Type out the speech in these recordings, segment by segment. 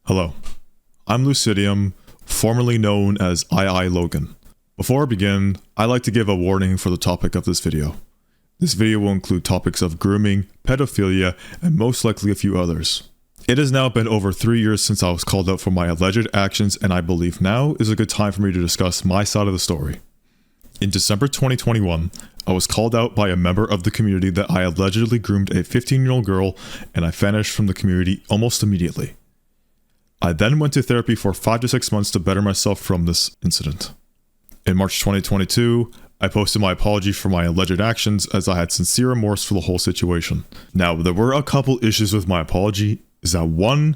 Hello, I'm Lucidium, formerly known as II Logan. Before I begin, I'd like to give a warning for the topic of this video. This video will include topics of grooming, pedophilia, and most likely a few others. It has now been over 3 years since I was called out for my alleged actions, and I believe now is a good time for me to discuss my side of the story. In December 2021, I was called out by a member of the community that I allegedly groomed a 15-year-old girl, and I vanished from the community almost immediately. I then went to therapy for 5 to 6 months to better myself from this incident. In March 2022, I posted my apology for my alleged actions as I had sincere remorse for the whole situation. Now, there were a couple issues with my apology, is that 1,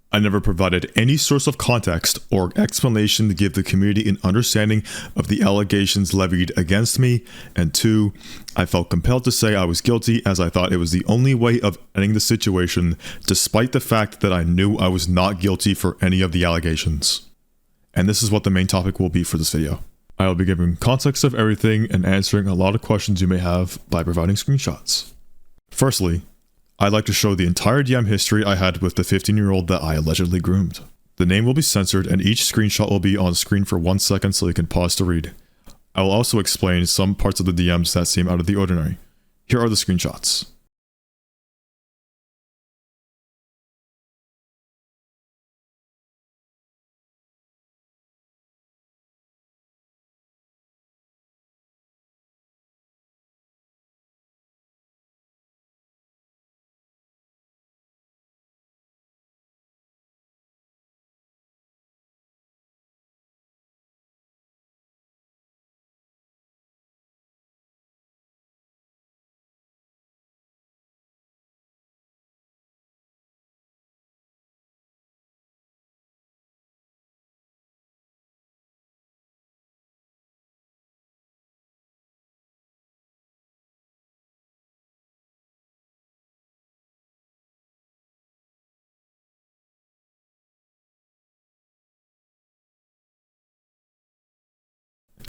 I never provided any source of context or explanation to give the community an understanding of the allegations levied against me, and 2, I felt compelled to say I was guilty as I thought it was the only way of ending the situation, despite the fact that I knew I was not guilty for any of the allegations. And this is what the main topic will be for this video. I will be giving context of everything and answering a lot of questions you may have by providing screenshots. Firstly, I'd like to show the entire DM history I had with the 15-year-old that I allegedly groomed. The name will be censored and each screenshot will be on screen for 1 second so you can pause to read. I will also explain some parts of the DMs that seem out of the ordinary. Here are the screenshots.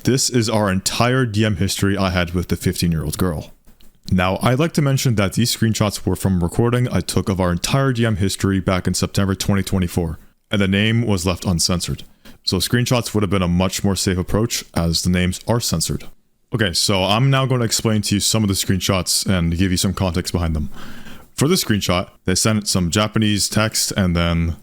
This is our entire DM history I had with the 15-year-old girl. Now, I'd like to mention that these screenshots were from a recording I took of our entire DM history back in September 2024, and the name was left uncensored. So screenshots would have been a much more safe approach as the names are censored. Okay, so I'm now going to explain to you some of the screenshots and give you some context behind them. For this screenshot, they sent some Japanese text and then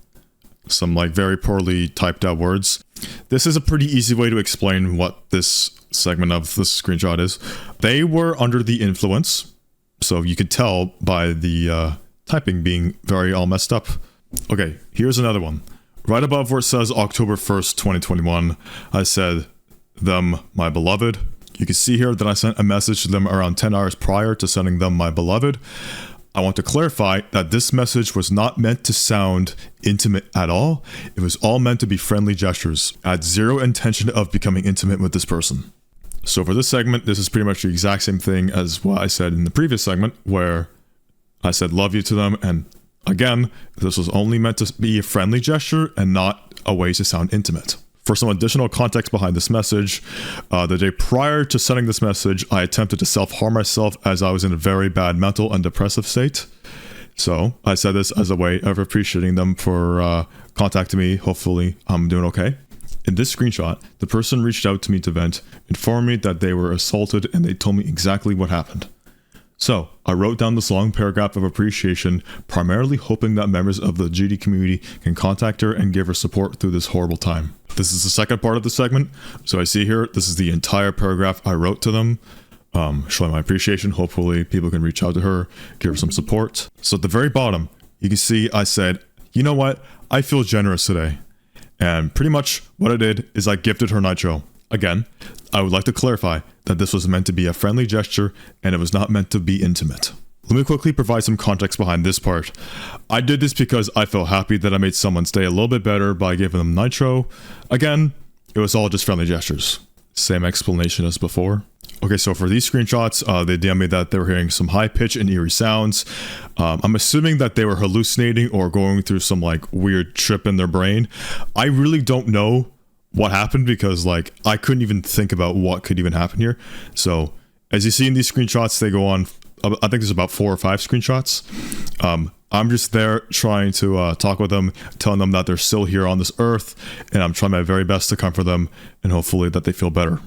some very poorly typed out words. This is a pretty easy way to explain what this segment of this screenshot is. They were under the influence, so you could tell by the typing being very all messed up. Okay, here's another one. Right above where it says October 1st, 2021, I said, them, my beloved. You can see here that I sent a message to them around 10 hours prior to sending them my beloved. I want to clarify that this message was not meant to sound intimate at all. It was all meant to be friendly gestures. I had zero intention of becoming intimate with this person. So for this segment, this is pretty much the exact same thing as what I said in the previous segment, where I said love you to them. And again, this was only meant to be a friendly gesture and not a way to sound intimate. For some additional context behind this message, the day prior to sending this message, I attempted to self-harm myself as I was in a very bad mental and depressive state. So I said this as a way of appreciating them for contacting me. Hopefully I'm doing okay. In this screenshot, the person reached out to me to vent, informed me that they were assaulted, and they told me exactly what happened. So I wrote down this long paragraph of appreciation, primarily hoping that members of the GD community can contact her and give her support through this horrible time. This is the second part of the segment. So I see here, this is the entire paragraph I wrote to them, showing my appreciation. Hopefully people can reach out to her, give her some support. So at the very bottom, you can see I said, you know what? I feel generous today. And pretty much what I did is I gifted her nitro. Again, I would like to clarify that this was meant to be a friendly gesture and it was not meant to be intimate. Let me quickly provide some context behind this part. I did this because I felt happy that I made someone's day a little bit better by giving them nitro. Again, it was all just friendly gestures. Same explanation as before. Okay, so for these screenshots, they DM'd me that they were hearing some high pitch and eerie sounds. I'm assuming that they were hallucinating or going through some weird trip in their brain. I really don't know what happened because I couldn't even think about what could even happen here. So as you see in these screenshots, they go on, I think there's about 4 or 5 screenshots. I'm just there trying to talk with them, telling them that they're still here on this earth, and I'm trying my very best to comfort them, and hopefully that they feel better.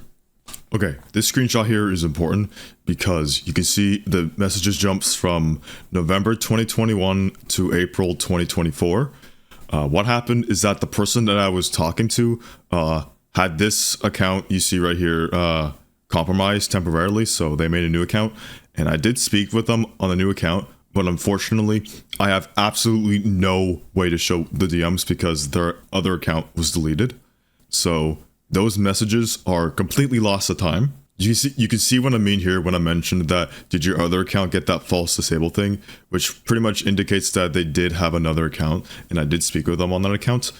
Okay, this screenshot here is important because you can see the messages jumps from November 2021 to April 2024. What happened is that the person that I was talking to had this account you see right here compromised temporarily, so they made a new account, and I did speak with them on the new account, but unfortunately I have absolutely no way to show the DMs because their other account was deleted. So those messages are completely lost of time. You can see what I mean here when I mentioned that did your other account get that false disable thing, which pretty much indicates that they did have another account, and I did speak with them on that account.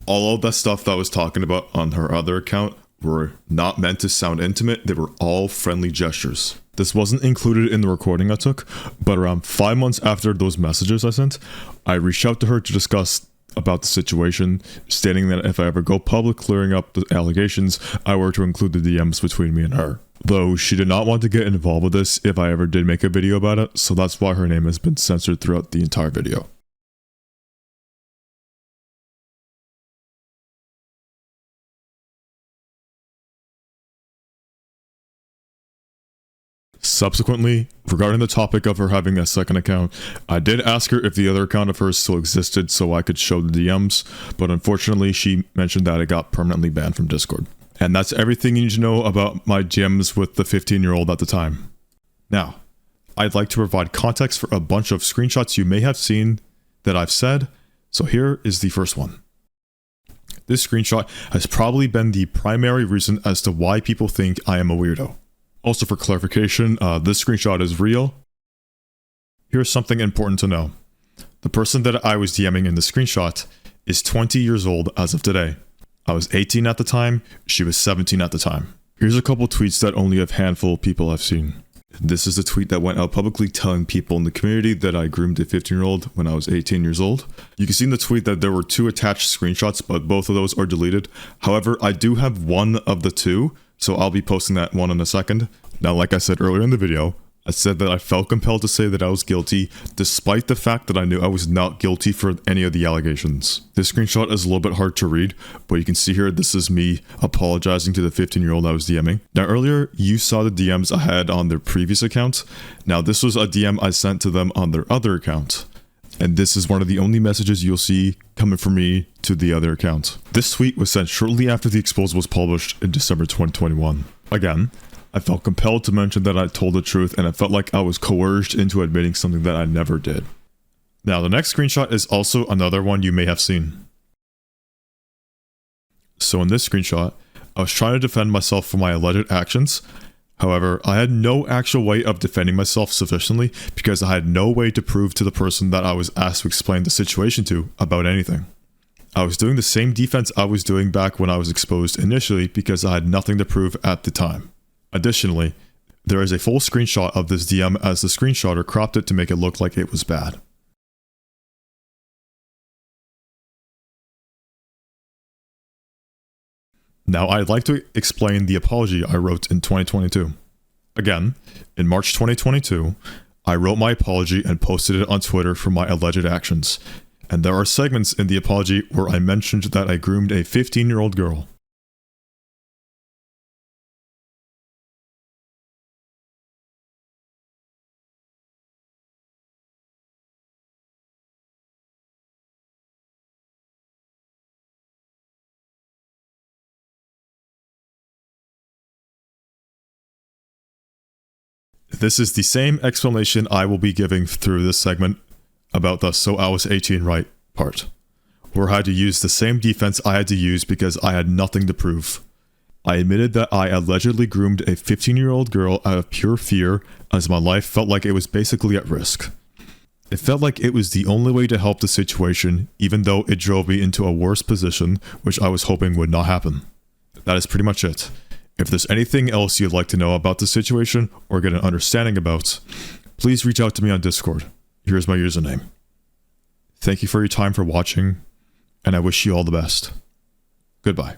All of that stuff that I was talking about on her other account were not meant to sound intimate. They were all friendly gestures. This wasn't included in the recording I took, but around 5 months after those messages I sent, I reached out to her to discuss about the situation, stating that if I ever go public clearing up the allegations, I were to include the DMs between me and her. Though she did not want to get involved with this if I ever did make a video about it, so that's why her name has been censored throughout the entire video. Subsequently, regarding the topic of her having a second account, I did ask her if the other account of hers still existed so I could show the DMs, but unfortunately she mentioned that it got permanently banned from Discord. And that's everything you need to know about my DMs with the 15-year-old at the time. Now, I'd like to provide context for a bunch of screenshots you may have seen that I've said, so here is the first one. This screenshot has probably been the primary reason as to why people think I am a weirdo. Also for clarification, this screenshot is real. Here's something important to know. The person that I was DMing in the screenshot is 20 years old as of today. I was 18 at the time, she was 17 at the time. Here's a couple tweets that only a handful of people have seen. This is the tweet that went out publicly telling people in the community that I groomed a 15-year-old when I was 18 years old. You can see in the tweet that there were 2 attached screenshots, but both of those are deleted. However, I do have one of the 2, so I'll be posting that one in a second. Now, like I said earlier in the video, I said that I felt compelled to say that I was guilty, despite the fact that I knew I was not guilty for any of the allegations. This screenshot is a little bit hard to read, but you can see here this is me apologizing to the 15-year-old I was DMing. Now earlier, you saw the DMs I had on their previous account. Now this was a DM I sent to them on their other account. And this is one of the only messages you'll see coming from me to the other account. This tweet was sent shortly after the exposed was published in December 2021. Again, I felt compelled to mention that I told the truth, and I felt like I was coerced into admitting something that I never did. Now, the next screenshot is also another one you may have seen. So in this screenshot, I was trying to defend myself for my alleged actions. However, I had no actual way of defending myself sufficiently because I had no way to prove to the person that I was asked to explain the situation to about anything. I was doing the same defense I was doing back when I was exposed initially because I had nothing to prove at the time. Additionally, there is a full screenshot of this DM as the screenshotter cropped it to make it look like it was bad. Now I'd like to explain the apology I wrote in 2022. Again, in March 2022, I wrote my apology and posted it on Twitter for my alleged actions. And there are segments in the apology where I mentioned that I groomed a 15-year-old girl. This is the same explanation I will be giving through this segment about the "so I was 18 right" part, where I had to use the same defense I had to use because I had nothing to prove. I admitted that I allegedly groomed a 15-year-old girl out of pure fear as my life felt like it was basically at risk. It felt like it was the only way to help the situation, even though it drove me into a worse position, which I was hoping would not happen. That is pretty much it. If there's anything else you'd like to know about the situation or get an understanding about, please reach out to me on Discord. Here's my username. Thank you for your time for watching, and I wish you all the best. Goodbye.